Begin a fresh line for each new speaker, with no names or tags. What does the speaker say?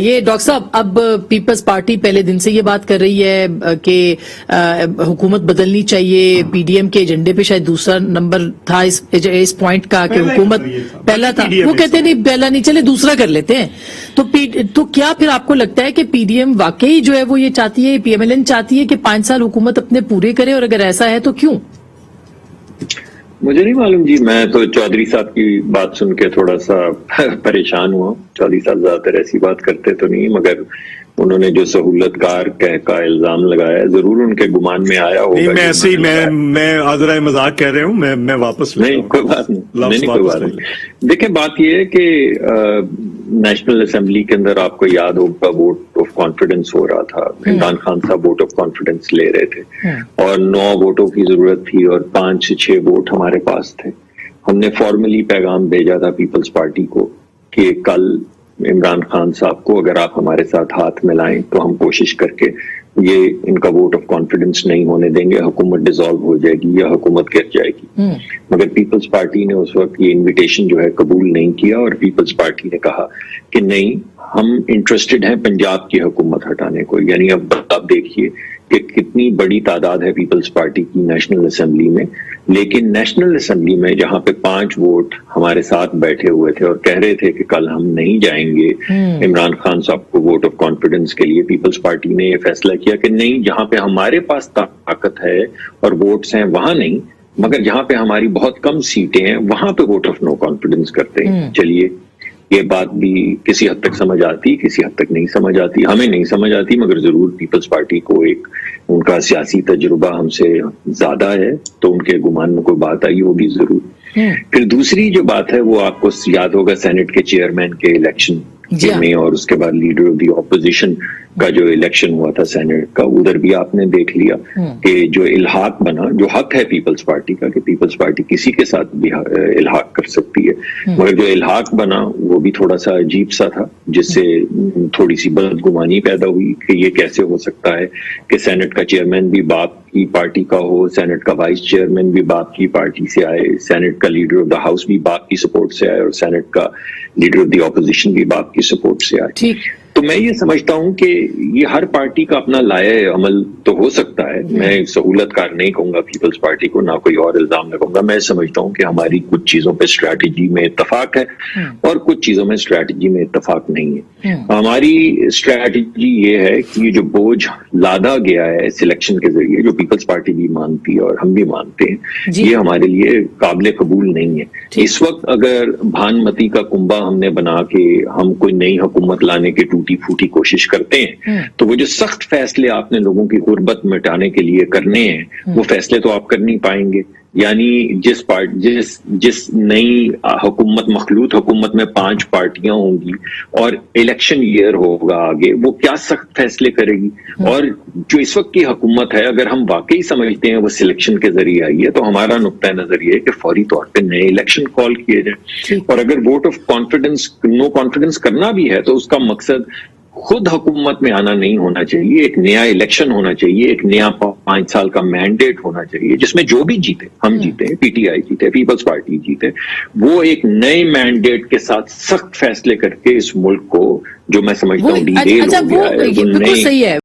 یہ ڈاکٹر صاحب اب پیپلز پارٹی پہلے دن سے یہ بات کر رہی ہے کہ حکومت بدلنی چاہیے. پی ڈی ایم کے ایجنڈے پہ شاید دوسرا نمبر تھا اس پوائنٹ کا کہ حکومت پہلا تھا, وہ کہتے نہیں پہلا نہیں, چلے دوسرا کر لیتے ہیں. تو کیا پھر آپ کو لگتا ہے کہ پی ڈی ایم واقعی جو ہے وہ یہ چاہتی ہے, پی ایم ایل این چاہتی ہے کہ 5 سال حکومت اپنے پورے کرے, اور اگر ایسا ہے تو کیوں؟
مجھے نہیں معلوم جی, میں تو چودھری صاحب کی بات سن کے تھوڑا سا پریشان ہوا. چودھری صاحب زیادہ تر ایسی بات کرتے تو نہیں, مگر انہوں نے جو سہولت کار کا الزام لگایا ضرور ان کے گمان میں آیا ہوگا.
نہیں, میں ایسے ہی میں آدھرائے مذاق کہہ رہے ہوں, میں واپس
نہیں, کوئی بات نہیں, کوئی بات نہیں. دیکھیں بات یہ ہے کہ نیشنل اسمبلی کے اندر آپ کو یاد ہوگا ووٹ آف کانفیڈنس ہو رہا تھا. عمران خان صاحب ووٹ آف کانفیڈنس لے رہے تھے اور 9 ووٹوں کی ضرورت تھی اور 5 سے 6 ووٹ ہمارے پاس تھے. ہم نے فارملی پیغام بھیجا تھا پیپلز پارٹی کو کہ کل عمران خان صاحب کو اگر آپ ہمارے ساتھ ہاتھ ملائیں تو ہم کوشش کر کے یہ ان کا ووٹ آف کانفیڈنس نہیں ہونے دیں گے, حکومت ڈیزالو ہو جائے گی یا حکومت گر جائے گی. مگر پیپلز پارٹی نے اس وقت یہ انویٹیشن جو ہے قبول نہیں کیا اور پیپلز پارٹی نے کہا کہ نہیں, ہم انٹرسٹڈ ہیں پنجاب کی حکومت ہٹانے کو. یعنی اب آپ دیکھیے کہ کتنی بڑی تعداد ہے پیپلز پارٹی کی نیشنل اسمبلی میں, لیکن نیشنل اسمبلی میں جہاں پہ 5 ووٹ ہمارے ساتھ بیٹھے ہوئے تھے اور کہہ رہے تھے کہ کل ہم نہیں جائیں گے عمران خان صاحب کو ووٹ آف کانفیڈنس کے لیے, پیپلز پارٹی نے یہ فیصلہ کیا کہ نہیں, جہاں پہ ہمارے پاس طاقت ہے اور ووٹس ہیں وہاں نہیں, مگر جہاں پہ ہماری بہت کم سیٹیں ہیں وہاں پہ ووٹ آف نو کانفیڈنس کرتے ہیں. چلیے یہ بات بھی کسی حد تک سمجھ آتی, کسی حد تک نہیں سمجھ آتی, ہمیں نہیں سمجھ آتی, مگر ضرور پیپلز پارٹی کو ایک ان کا سیاسی تجربہ ہم سے زیادہ ہے تو ان کے گمان میں کوئی بات آئی ہوگی ضرور. پھر دوسری جو بات ہے وہ آپ کو یاد ہوگا سینٹ کے چیئرمین کے الیکشن میں اور اس کے بعد لیڈر آف دی اپوزیشن کا جو الیکشن ہوا تھا سینٹ کا, ادھر بھی آپ نے دیکھ لیا کہ جو الحاق بنا, جو حق ہے پیپلز پارٹی کا کہ پیپلز پارٹی کسی کے ساتھ بھی الحاق کر سکتی ہے, مگر جو الحاق بنا وہ بھی تھوڑا سا عجیب سا تھا, جس سے تھوڑی سی بدگمانی پیدا ہوئی کہ یہ کیسے ہو سکتا ہے کہ سینٹ کا چیئرمین بھی باپ کی پارٹی کا ہو, سینٹ کا وائس چیئرمین بھی باپ کی پارٹی سے آئے, سینٹ کا لیڈر آف دا ہاؤس بھی باپ کی سپورٹ سے آئے اور سینٹ کا لیڈر آف دی اپوزیشن بھی باپ کی سپورٹ سے آئے. تو میں یہ سمجھتا ہوں کہ یہ ہر پارٹی کا اپنا لائحہ عمل تو ہو سکتا ہے. میں سہولت کار نہیں کہوں گا پیپلز پارٹی کو, نہ کوئی اور الزام لگاؤں گا. میں سمجھتا ہوں کہ ہماری کچھ چیزوں پہ اسٹریٹجی میں اتفاق ہے اور کچھ چیزوں میں اسٹریٹجی میں اتفاق نہیں ہے. ہماری اسٹریٹجی یہ ہے کہ یہ جو بوجھ لادا گیا ہے اس الیکشن کے ذریعے, جو پیپلز پارٹی بھی مانتی ہے اور ہم بھی مانتے ہیں, یہ ہمارے لیے قابل قبول نہیں ہے. اس وقت اگر بھانمتی کا کنبہ ہم نے بنا کے ہم کوئی نئی حکومت لانے کے ٹوٹی پھوٹی کوشش کرتے ہیں تو وہ جو سخت فیصلے آپ نے لوگوں کی غربت مٹانے کے لیے کرنے ہیں وہ فیصلے تو آپ کر نہیں پائیں گے. یعنی جس نئی حکومت, مخلوط حکومت میں 5 پارٹیاں ہوں گی اور الیکشن ایئر ہوگا آگے, وہ کیا سخت فیصلے کرے گی. اور جو اس وقت کی حکومت ہے اگر ہم واقعی سمجھتے ہیں وہ سلیکشن کے ذریعے آئی ہے تو ہمارا نقطۂ نظر یہ ہے کہ فوری طور پہ نئے الیکشن کال کیے جائیں. اور اگر vote of confidence no confidence کرنا بھی ہے تو اس کا مقصد خود حکومت میں آنا نہیں ہونا چاہیے, ایک نیا الیکشن ہونا چاہیے, ایک نیا 5 سال کا مینڈیٹ ہونا چاہیے جس میں جو بھی جیتے, ہم جیتے, پی ٹی آئی جیتے, پیپلز پارٹی جیتے, وہ ایک نئے مینڈیٹ کے ساتھ سخت فیصلے کر کے اس ملک کو, جو میں سمجھتا ہوں ڈی ریل ہو گیا ہے,
بالکل صحیح ہے.